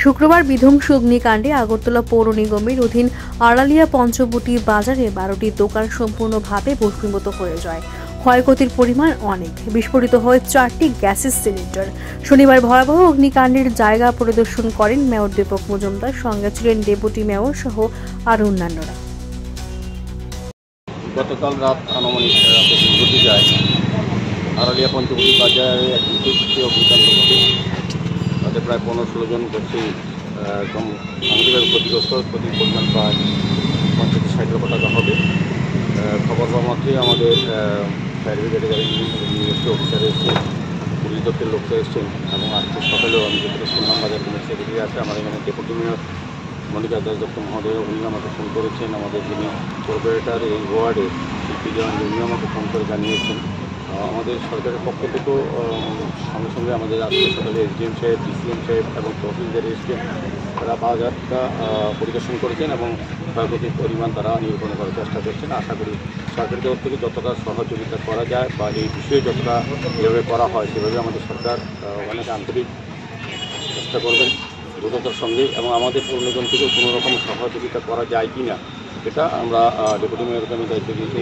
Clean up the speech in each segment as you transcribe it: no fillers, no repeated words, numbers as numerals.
শুক্রবার বিধ্বংসী অগ্নিকাণ্ডে আগরতলা পৌর নিগমের অধীন আড়ালিয়া পঞ্চবটি বাজারে 12টি দোকান সম্পূর্ণভাবে ভস্মীভূত হয়ে যায়। ক্ষয়ক্ষতির পরিমাণ অনেক। বিস্ফোরিত হয় 4টি গ্যাসের সিলিন্ডার। শনিবার ভয়াবহ অগ্নিকাণ্ডের জায়গা পরিদর্শন করেন মেয়র দীপক মজুমদার, সঙ্গে ছিলেন ডেপুটি মেয়র সহ আরও অন্যান্যরা। গতকাল রাত আনুমানিক ঘটে যায় আড়ালিয়া পঞ্চবটি বাজারে এক বিদ্যুৎ অগ্নিকাণ্ড ঘটে। তাতে প্রায় 15-16 জন ব্যক্তি একদম সামগ্রিকভাবে ক্ষতিগ্রস্ত। ক্ষতির পরিমাণ প্রায় 50-60 লক্ষ টাকা হবে। খবর পাওয়া মাত্রই আমাদের ফায়ার ব্রিগেডের গাড়ি নিজস্ব অফিসার এসেছেন, পুলিশ দপ্তরের লোকরা এসেছেন এবং আজকে সকালেও আমি যেটা শুনলাম বাজার কমিটির সেক্রেটারি আছে, আমার এখানে ডেপুটি মেয়র মল্লিকা দাস দত্ত মহোদয়, উনি আমাকে ফোন করেছেন। আমাদের যিনি কর্পোরেটর এই ওয়ার্ডে শিল্পী জন, উনি আমাকে ফোন করে জানিয়েছেন। আমাদের সরকারের পক্ষ থেকেও সঙ্গে সঙ্গে আমাদের আজকে সকালে এসডিএম সাহেব, ডিসিএম সাহেব এবং তহসিলদার এসছেন। তারা বাজারটা পরিদর্শন করেছেন এবং ক্ষয়ক্ষতির পরিমাণ তারা নিরূপণ করার চেষ্টা করছেন। আশা করি সরকারের তরফ থেকে যতটা সহযোগিতা করা যায় বা এই বিষয়ে যতটা যেভাবে করা হয় সেভাবে আমাদের সরকার অনেক আন্তরিক চেষ্টা করবেন দ্রুততার সঙ্গে, এবং আমাদের পৌর নিগম থেকেও কোনো রকম সহযোগিতা করা যায় কি না এটা আমরা ডেপুটি মেয়রকে আমি দায়িত্ব দিয়েছি।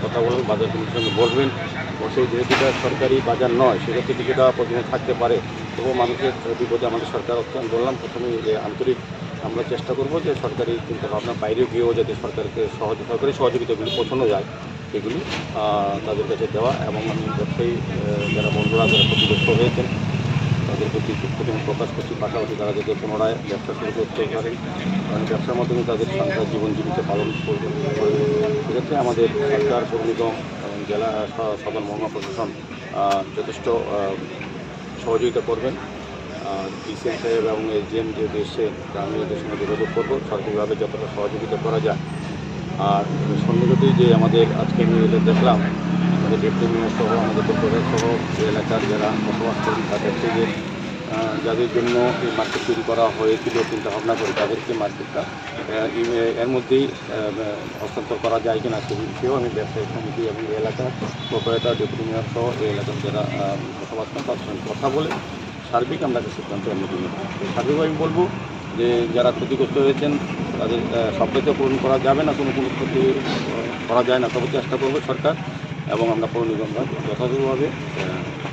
কথা বলবেন, বাজার কমিটির সঙ্গে বসবেন, বসে যেহেতু এটা সরকারি বাজার নয় সেক্ষেত্রে কিছুটা প্রতিদিন থাকতে পারে, তবুও মানুষের বিপদে আমাদের সরকার অত্যন্ত বললাম প্রথমে যে আন্তরিক আমরা চেষ্টা করব যে সরকারি চিন্তাভাবনার বাইরেও গিয়েও যাতে সরকারকে সরকারি সহযোগিতাগুলি পৌঁছানো যায় সেগুলি তাদের কাছে দেওয়া, এবং আমি ব্যবসায়ী যারা বন্ধুরা যারা ক্ষতিগ্রস্ত হয়েছেন তাদের প্রতি দুঃখ প্রকাশ করছি। পাশাপাশি তারা যাতে পুনরায় ব্যবসা শুরু করতে পারেন, কারণ ব্যবসার মাধ্যমে তাদের সন্তান জীবন জীবিকা পালন করবে। সেক্ষেত্রে আমাদের সরকার, পৌর নিগম এবং জেলা সদর মহকুমা প্রশাসন যথেষ্ট সহযোগিতা করবেন। ডিসিএম সাহেব এবং এসডিএম যে দেশে আমি এদের সঙ্গে যোগাযোগ করবো সরকারিভাবে যতটা সহযোগিতা করা যায়। আর সন্নিকটেই যে আমাদের আজকে আমি এটা দেখলাম আমাদের ডেপুটি মেয়র সহ আমাদের কর্পোরেটর সহ এলাকার যারা বসবাস করেন তাদের থেকে যাদের জন্য এই মার্কেট তৈরি করা হয়েছিল চিন্তা ভাবনা করে তাদেরকে মার্কেটটা এর মধ্যেই হস্তান্তর করা যায় কিনা সে বিষয়েও আমি ব্যবসায়িক সমিতি এবং এলাকার কর্পোরেটর, ডেপুটি মেয়র সহ এই এলাকার যারা বসবাস করেন তাদের সঙ্গে কথা বলে সার্বিক আমরা একটা সিদ্ধান্ত নিয়ে নিই। সার্বিক আমি বলবো যে যারা ক্ষতিগ্রস্ত হয়েছেন তাদের সব ক্ষেত্রে পূরণ করা যাবে না, কোনো ক্ষতি করা যায় না, তবে চেষ্টা করবো সরকার এবং আমরা পৌর নিগম যথাযথভাবে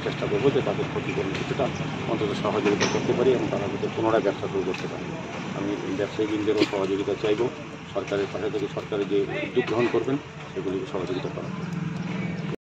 চেষ্টা করবো যে তাদের ক্ষতিপূরণ কিছুটা অন্তত সহযোগিতা করতে পারি এবং তারা যাতে পুনরায় ব্যবসা শুরু করতে পারে। আমি ব্যবসায়ীবৃন্দেরও সহযোগিতা চাইব, সরকারের পাশে থেকে সরকারের যে উদ্যোগ গ্রহণ করবেন সেগুলিকে সহযোগিতা করা।